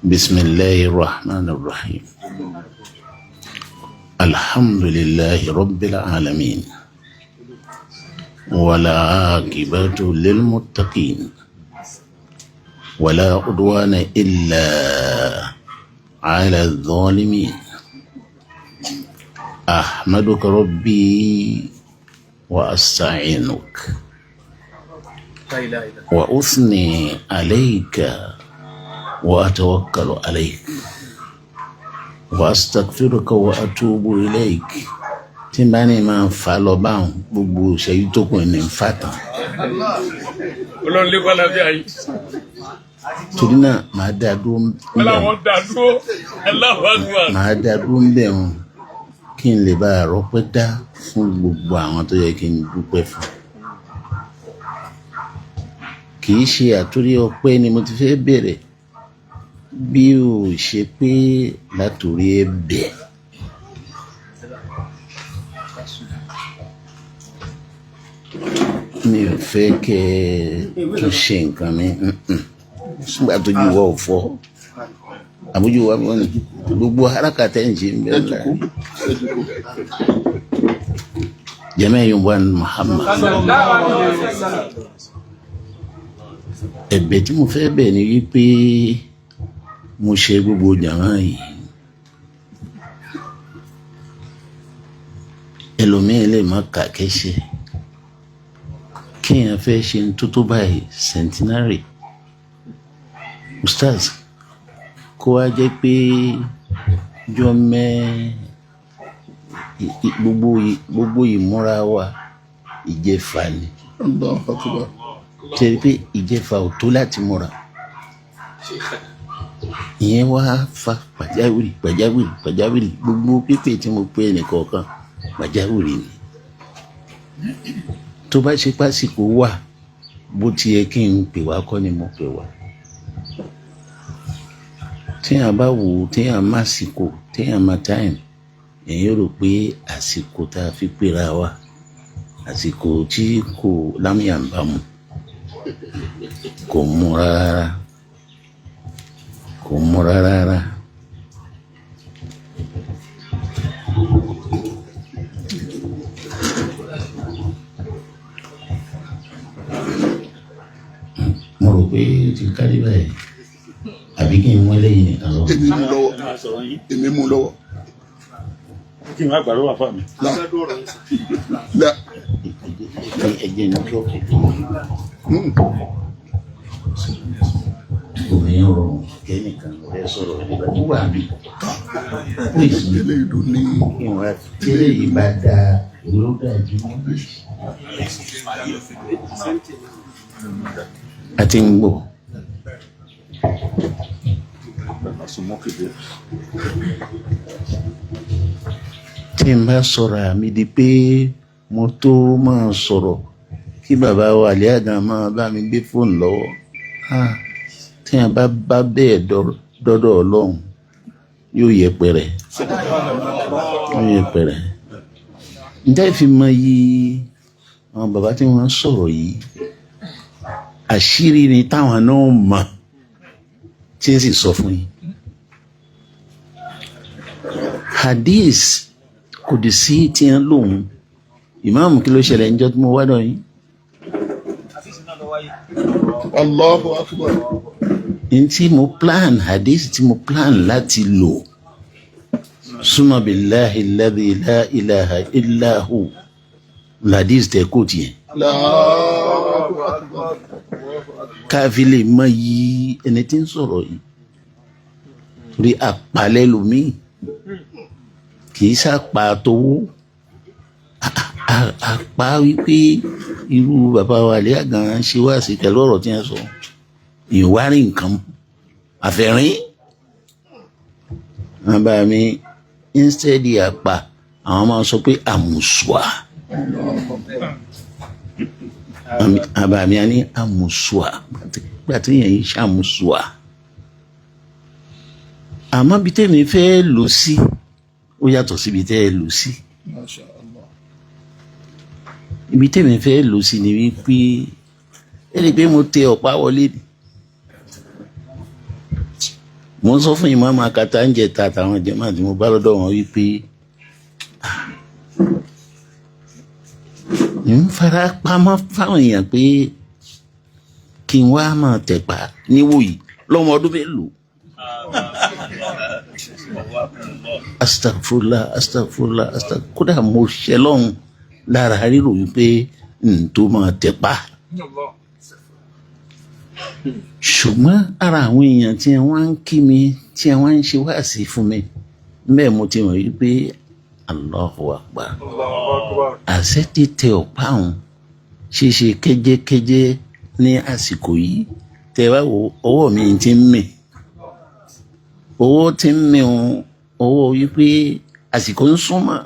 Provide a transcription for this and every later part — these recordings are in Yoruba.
بسم الله الرحمن الرحيم الحمد لله رب العالمين ولا عاقبة للمتقين ولا عدوان إلا على الظالمين أحمدك ربي وأستعينك وأثني عليك وأتوكل عليك وأستغفرك وأتوب إليك tí n bá ní máa fà lọ báwọn gbogbo ìṣẹ́jú tó kù ní fà tán. Ọlọ́run lé wàhálà bí ayé. Torí náà màá dá dúró ń bẹ̀ wọ́n. Àwọn dá dúró ẹlọ́wọ́gbà. Màá dá dúró ń bẹ̀ wọ́n kí n lè bá àrọ́pẹ́ dá fún gbogbo àwọn tó yẹ kí n dúpẹ́ fún. Kì í ṣe àtúrí ọpẹ́ ni mo ti fẹ́ bẹ̀rẹ̀ bí ó ṣe pé látòrí ẹ̀bẹ̀. Mi ò fẹ́ kẹ́ ẹ tún ṣe nǹkan mi nígbà tójú wa ò fọ́ àbójú wa bọ́ ni gbogbo arákàtà ń ṣe ń bẹ̀rẹ̀ la jẹ́mẹ́ yóò wá ní Muhammad. Ẹ̀bẹ̀ tí mo fẹ́ bẹ̀ ni wípé mo ṣe gbogbo jàmá yìí ẹlòmíín lè má kà kẹ́ṣẹ́ kéèyàn fẹ́ ṣe ń tó báyìí centenary ustaz kó wá jẹ́ pé jọ gbogbo ìmúra wa ìjẹfà ni tẹ́lẹ̀ pé ìjẹfà ò tó láti múra ìyẹn wá fa pàjáwìrì gbogbo pípé tí mo pè ẹnìkọ̀ọ̀kan pàjáwìrì ni tó bá ṣe pásìkò wà bó ti yẹ kí n pè wá kọ́ ni mo pè wá téèyàn bá wò ó téèyàn má sìkò téèyàn má táìmù èyàn rò pé àsìkò tá a fi pera wa àsìkò tí kò lámìyàn bá mu kò mú rárá kò mú rárá. Mo rò pé ti kárí báyìí àbí kí n mú eléyìí nìkan lọ. Èmi mú lọ́wọ́. Kí n má gbà lọ́wọ́ àfà mi. Ẹ̀jẹ̀ ní kí ó kò tó. Obìnrin rọrùn kẹ́nìkan rẹ̀ sọ̀rọ̀ nígbà tó wà mí. Eléyìí ló ní. Ìwà tẹ́lẹ̀ yìí bá da ló dájú. A ti ń gbọ́. Tí n bá sọ̀rọ̀ àmì di pé mo tó máa sọ̀rọ̀ kí bàbá wa àlíàgà máa bá mi gbé fóònù lọ́wọ́ tí a bá bẹ́ẹ̀ dọ́dọ̀ Ọlọ́run yóò yẹpẹrẹ ǹjẹ́ ìfi mọ yìí àwọn bàbá tí wọ́n sọ̀rọ̀ yìí àṣírí ni táwọn náà mọ̀ tí ń sì sọ fún yín. Hadith kò dì sí tí ń lòun ìmáàmù kí ló ṣẹlẹ̀ níjọ́ tí mo wá dọ̀ yín. Allahu Akbar. Tí mo plan hadith tí mo plan láti lò summa billahi alladhi la ilaha illa hu hadith tẹ̀ kó tiẹ̀. Káfí lè mọ yìí ẹni tí ń sọ̀rọ̀ yìí torí àpàlẹ́ lomi kì í sàpà tówó àpá wípé irú bàbá wa lè àgàn ṣe wá sí pẹ̀lú ọ̀rọ̀ tí wọ́n sọ ìwárí nǹkan àfẹ́rín bàbá mi instead àpà àwọn máa sọ pé àmùsùà bàbá mi á ní àmùsùà gbàtí yẹn yìí ṣàmùsùà àmọ́ bí tèmi fẹ́ lò sí ó yàtọ̀ síbi tẹ́ ẹ lò sí. Ibi tèmi fẹ́ lò sí ni wípé ẹni pé mo tẹ ọ̀pá wọlé ni mo ń sọ fún ìmáàmù akata ń jẹ ta àtàwọn jẹmọ tí mo bá lọ́dọ̀ wọn wípé ń fara pamọ́ fáwọn èèyàn pé kí n wá máa tẹ̀pá níwò yìí lọ́mọ ọdún mélòó. Astagfirullah kódà mo ṣe lọ́hùn lára ríro wípé n tó máa tẹ̀pá. Ṣùgbọ́n ara àwọn èèyàn tí wọ́n ń kí mi tí wọ́n ń ṣe wáàsí fún mi bẹ́ẹ̀ mo ti mọ̀ wípé Allahu Akbar àṣẹ ti tẹ ọ̀pá òun ṣíṣe kẹ́jẹ́kẹ́jẹ́ ní àsìkò yìí tẹ wá wo ọwọ́ mi ti ń mì owó ti ń mì òun owó wípé àsìkò ń súnmọ́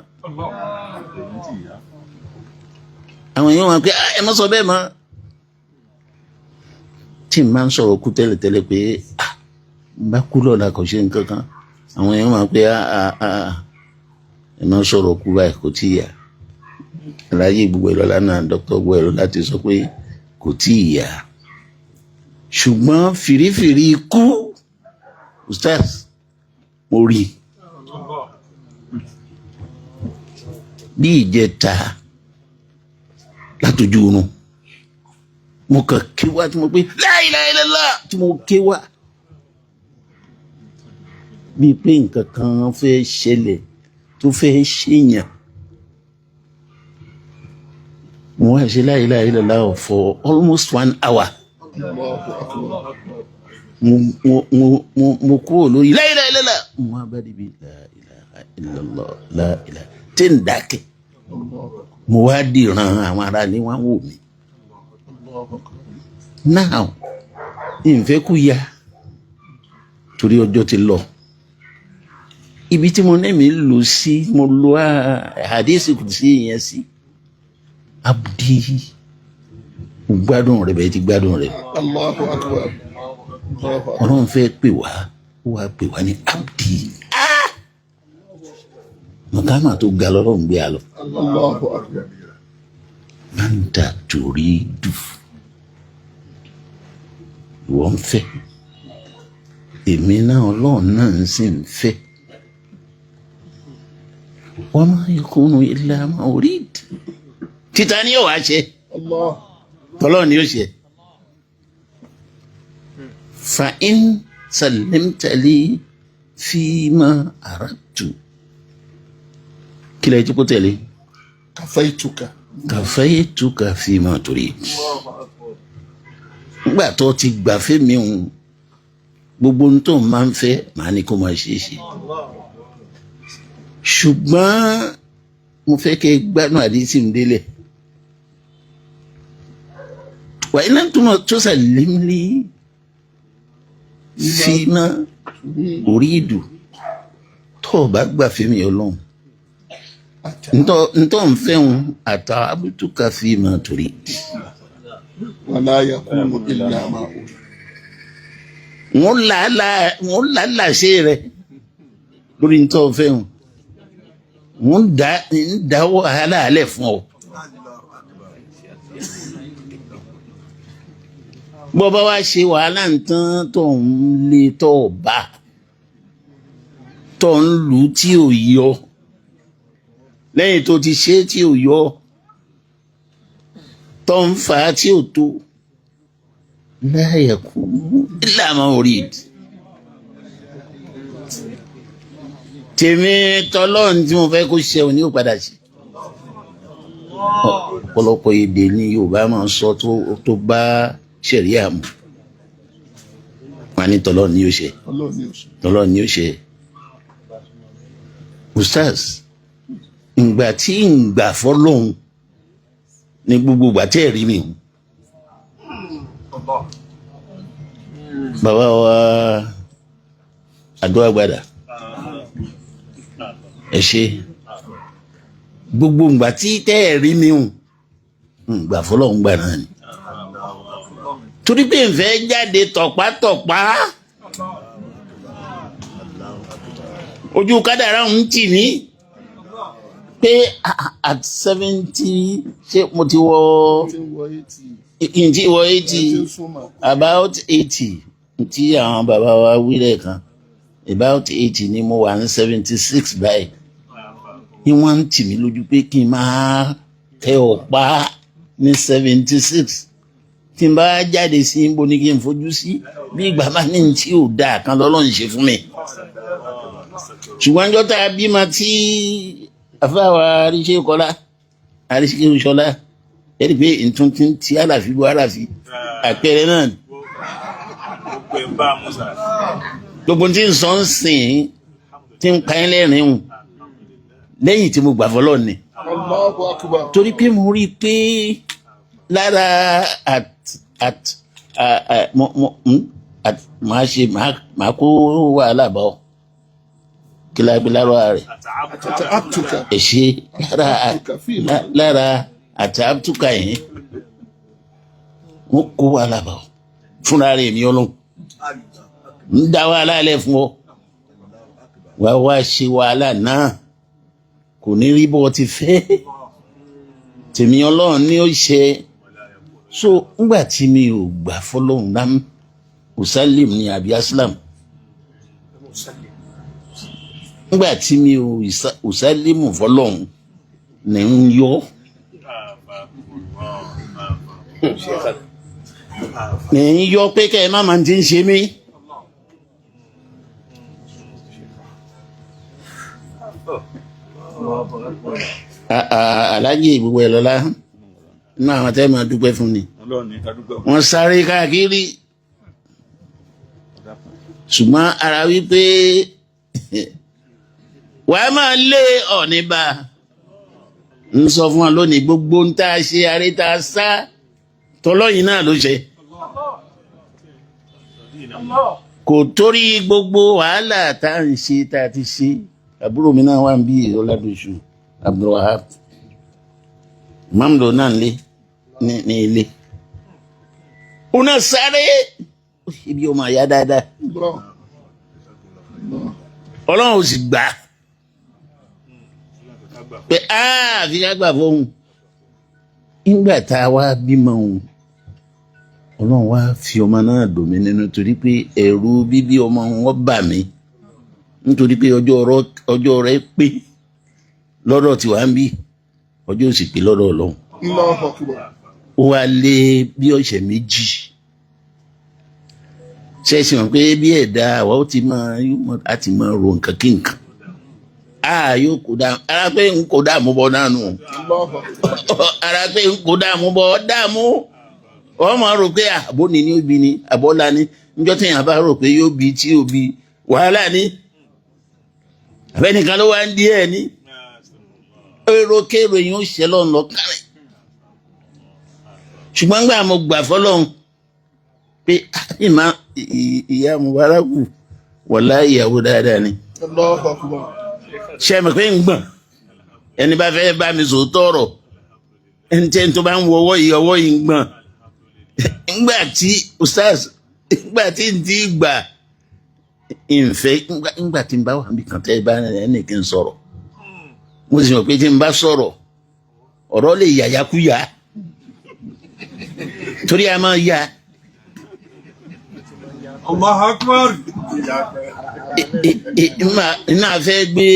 àwọn èèyàn wọn pé ẹ má sọ bẹ́ẹ̀ mọ́ tí n máa ń sọ̀rọ̀ kú tẹ́lẹ̀tẹ́lẹ̀ pé bá kú lọ́la kò ṣe nǹkan kan àwọn èèyàn máa pé ẹ máa ń sọ̀rọ̀ kú báyìí kò tí ì yá láyé gbogbo ẹ̀ lọ́la náà dókítà gbogbo ẹ̀ lọ láti sọ pé kò tí ì yá ṣùgbọ́n fìrífìrí ikú ustaz mo rí bí ìjẹta látọjú oorun mo kàn ké wá tí mo pé la ilaha illallah tí mo ké wá bíi pé nǹkan kan fẹ́ ṣẹlẹ̀ tó fẹ́ ṣèyàn mo wá ṣe la ilaha illallah for almost 1 hour mo kúrò lórí la ilaha illallah mo wá bá dìbì la ilaha illallah la ilaha tí ń dákẹ́ mo wá dìran àwọn ará ní wọn wò mí now ìfẹ́ kú ya torí ọjọ́ ti lọ ibi tí mo ní mi lò sí mo lo àdéhìsì kù sí ìyẹn sí abdi gbádùn rẹ bẹ́ẹ̀ ti gbádùn rẹ Allahu Akbar. Ọlọ́run fẹ́ pè wá wá pè wá ní abdi mọ̀kánà tó ga lọ́rùn gbé a lọ. Allahu Akbar. Manta turidu ìwọ ń fẹ́ èmi náà Ọlọ́run náà ń sì ń fẹ́ wa ma yakunu illa ma urid títa ni yóò wá ṣe tọ́lọ́ ni yóò ṣe fa in sallimtali fima aradtu kílẹ̀ tí kò tẹ̀lé kàfẹ́yìtùkà fima turid nígbà tó ti gbà fẹ́mi òun gbogbo ohun tó máa ń fẹ́ màá ní kó máa ṣe é ṣe ṣùgbọ́n mo fẹ́ kẹ́ gbádùn àdísì ń délẹ̀ wà iná tó sàlẹ́mìlì fima uridu tó o bá gbà fẹ́mi Ọlọ́run ntọ́ ń fẹ́ wọn àtàbùtùkà fima turid. Wala yakunu illa ma urid. wọ́n lálàṣe rẹ̀ lórí ntọ́ fẹ́ wọn wọ́n dá wàhálà alẹ́ fún ọ. bọ́ bá wá ṣe wàhálà nǹkan tó ń lé tó bá tó ń lù tí ò yọ lẹ́yìn tó ti ṣe tí ò yọ tó ń fà á tí ò tó la yakunu illa ma urid. tèmi tọ́lọ́run tí mo fẹ́ kó ṣe òní ò padà sí. ọ̀pọ̀lọpọ̀ èdè ni Yorùbá máa ń sọ tó bá ṣẹ̀ríà mu wọn ní tọ́lọ́run ni yóò ṣe tọ́lọ́run ni yóò ṣe. ustaz ìgbà tí ìgbà fọ́lọ́hun ní gbogbo ìgbà tí ẹ̀rí mi bàbá wa àdó àgbàdà ẹ ṣe gbogbo ìgbà tí tẹ́ ẹ̀rí mi ìgbà fọ́lọ́hun gbà náà ni torí pé n fẹ́ jáde tọ̀pátọ̀pá ojú kádàrá ń tì mí pé at 70 ṣé mo ti wọ n ti wọ 80 about 80 tí àwọn bàbá wa wí lẹ́ẹ̀kan about 80 ni mo wà ní 76 báyìí ni wọ́n ń tì mí lójú pé kí n máa tẹ ọ̀pá ní 76 tí n bá jáde sí níbo ni kí n fojú sí bí ìgbà bá ní tí ò dáa kan lọ́lọ́run ṣe fún mi ṣùgbọ́n ọjọ́ tá a bímọ tí afáwa àríṣẹ́ ìṣọlá ẹ̀rí pé ìtúntún tí àlàfi bọ́ àlàfi àpẹẹrẹ náà gbogbo tí ń sọ ń sìn tí ń pa ẹ́ lẹ́rìn hùn lẹ́yìn tí mo gbà fọlọ́ ni Allahu akbar. torí pé mo rí i pé lára màá kó wàhálà bá ọ kí la gbé lára rẹ̀ Ata'abtuka. ẹ̀ṣẹ̀ lára àtàbùtùkà yẹn wọ́n kó wàhálà bá ọ fúnra rẹ̀ mi ọlọ́run ń dá wàhálà lẹ̀ fún ọ wàá wá ṣe wàhálà náà kò ní rí bọ́ ti fẹ́ tèmi ọlọ́run ní ó ṣe so ńgbà tí mi ò gbà fọlọ́run dám usalim ní àbí aslam ńgbà tí mi ò usalimu fọlọ́run ní ń yọ ní ń yọ pé kẹ́ ẹ má máa ti ń ṣe mí. Aláàjì gbogbo ẹ̀ lọ́la nínú àwọn tẹ́ máa dúpẹ́ fún ni wọ́n sáré káàkiri ṣùgbọ́n ara wípé wàá máa lé ọ̀ní bá ń sọ fún wa lónìí gbogbo ń tá a ṣe aré tá a sá tọlọ́yìn náà ló ṣe kò torí gbogbo wàhálà tá à ń ṣe tá a ti ṣe àbúrò mi náà wà ń bí Ọládòṣù Abdulwahab mamdo náà lé ní ilé una sáré ibi ọmọ àyà dáadáa Ọlọ́run ò sì gbà pé àfi ká gbà fóun nígbà tá a wá bímọ òun Ọlọ́run wá fi ọmọ náà dùn mí nínú torí pé ẹ̀rù bíbí ọmọ wọn bà mí nítorí pé ọjọ́ rẹ̀ pé lọ́dọ̀ tí wàá ń bí ọjọ́ òsì pé lọ́dọ̀ Ọlọ́run Allahu akbar. ó wá lé bí ọ̀sẹ̀ méjì ṣẹ́ẹ̀sì mọ̀ pé bí ẹ̀dá àwa ó ti máa ro nǹkan kí nǹkan yóò kó dààmú ara pé n kò dààmú bọ́ náà nù Allahu akbar. ara pé n kò dààmú bọ́ dààmú wọ́n máa rò pé àbó ni ní òbí ni àbọ́lá ni níjọ́ téèyàn bá rò pé yóò bí tí ò bí wàhálà ni àbẹ́nìkan ló wá ń di ẹ̀ ní èrò kéèrò yìí ó ṣe lọ́n lọ kárẹ̀ ṣùgbọ́n gbà mo gbà fọlọ́run pé ìyá Mubaraku wọ̀lá ìyàwó dáadáa ni Allahu akbar. ṣe mọ̀ pé ń gbọ̀n ẹni bá fẹ́ bá mi sòótọ́ ọ̀rọ̀ ẹni tẹ́ tó bá ń wọ ọwọ́ yìí ń gbọ̀n ńgbà tí ustaz ńgbà tí n ti gbà ìfẹ́ ńgbà tí n bá wà níbi kan tẹ́ bá ẹnì kí n sọ̀rọ̀ mo sì mọ̀ pé tí n bá sọ̀rọ̀ ọ̀rọ̀ lè yàyàkúyà torí a máa ya Allahu Akbar. iná fẹ́ gbé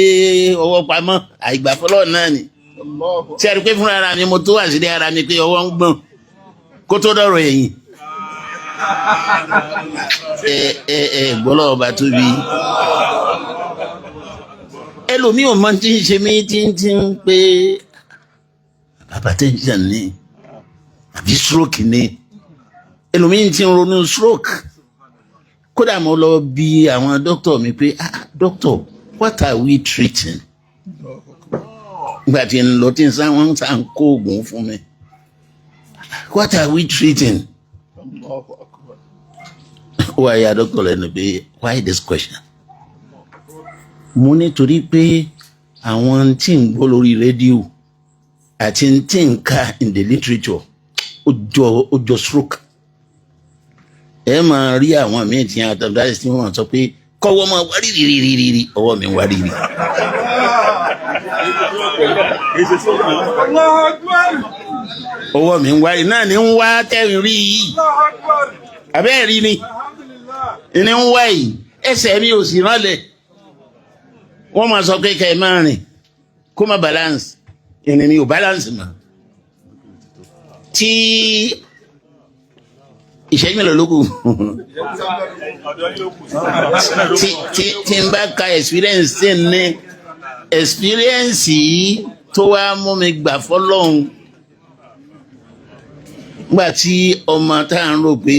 ọwọ́ pamọ́ àìgbàfọ́lọ́ náà ni Allahu tí a rí pé fúnra ara mi mo tó wà sílé ara mi pé ọwọ́ ń gbọ̀n kó tó dọ̀rọ̀ ẹ̀yìn gbọ́lọ́ ọba tóbi ẹlòmíì ò mọ tí ń ṣe mí tí ń pé hypertension ni àbí stroke ni ẹlòmíì ti ń ronú stroke kódà mo lọ bi àwọn doctor mi pé doctor what are we treating nígbà tí n lọ tí n sá wọn sá ń kó oògùn fún mi what are we treating akbar. ó wá ya doctor lẹ́nu pé why this question mo nítorí pé àwọn tí ń gbọ́ lórí rédíò àti tí ń ka in the literature ó jọ stroke ẹ máa rí àwọn míì tí wọn àtàwọn tí wọn sọ pé kọ́wọ́ máa wá rírì ọwọ́ mi wá rírì. ọwọ́ mi ń wá rírì náà ni ń wá tẹ́rìn rí yìí abẹ́ẹ̀ rí ni ń wá yìí ẹsẹ̀ mi ò sì ránlẹ̀ wọ́n máa sọ pé kẹ́ ẹ máa rìn kó má balance ìrìn mi ò balance mọ́ tí ìṣẹ́jú mélòó ló kù tí n bá ka experience tí n ní experience yìí tó wá mú mi gbà fọlọ́hún nígbà tí ọmọ tá à ń rò pé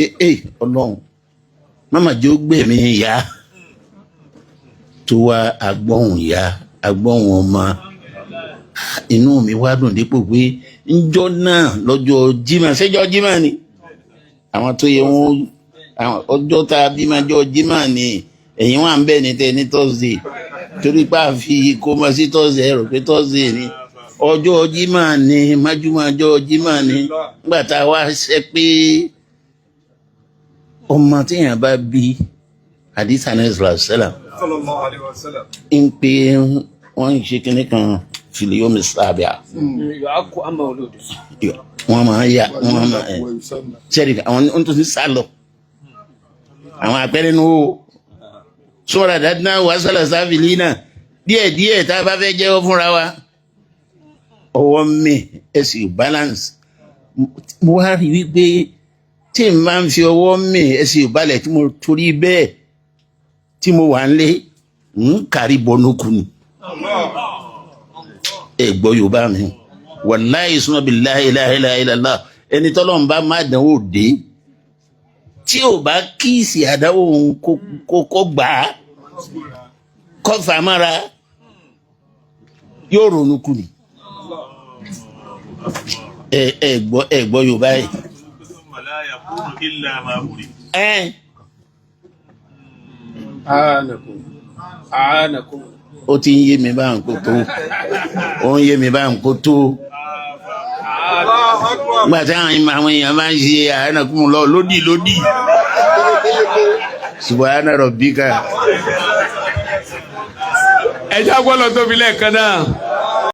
ọlọ́run mama jẹ́ ó gbẹ̀mí ìyá tó wá agbọ́hùn ìyá agbọ́hùn ọmọ inú mi wá dùn dípò pé ńjọ́ náà lọ́jọ́ Jímọ̀ ṣéjọ́ Jímọ̀ ni àwọn tó yẹ wọn ọjọ́ tá a bímọ ọjọ́ Jímọ̀ ni ẹ̀yin wà ń bẹ̀ ní tẹ ní Thursday torí pé a fi kó mọ sí Thursday rò pé Thursday ni ọjọ́ Jímọ̀ ni májúmọ́ ọjọ́ Jímọ̀ ni nígbà tá a wá ṣe pé ọmọ téèyàn bá bí hadith anayi sallallahu alaihi wasallam ń pé wọ́n ń ṣe kinní kan filiyomi sábẹ́à wọ́n máa ya wọ́n máa ṣẹ́ẹ̀rì àwọn tó ti sá lọ àwọn apẹ́rẹ́ ní o sọ́ra dáadáa wàásàlà sáfìlì náà díẹ̀díẹ̀ tá a bá fẹ́ jẹ́wọ́ fúnra wa ọwọ́ mi ẹ̀sìn balance mo wá rí wípé tí n máa ń fi ọwọ́ mi ẹ̀sìn balẹ̀ tí mo torí bẹ́ẹ̀ tí mo wà ń lé ń kárí bọ́nùkù ni ẹ gbọ́ Yorùbá mi wàláyé suma billahi la ilaha illallah ẹni tọ́lọ́ ń bá má dánwò dé tí ò bá kíìsì àdáwò kó gbà á kọ́ fàmára yóò ronú kù ni ẹ gbọ́ Yorùbá yìí. Ó ti ń yé mi bá ń kó tó ó ń yé mi bá ń kó tó nígbà tí àwọn èèyàn máa ń ṣe àánàkùn lọ lódì subhana rabbika. Ẹ já gbọ́dọ̀ tóbi lẹ́ẹ̀kan náà.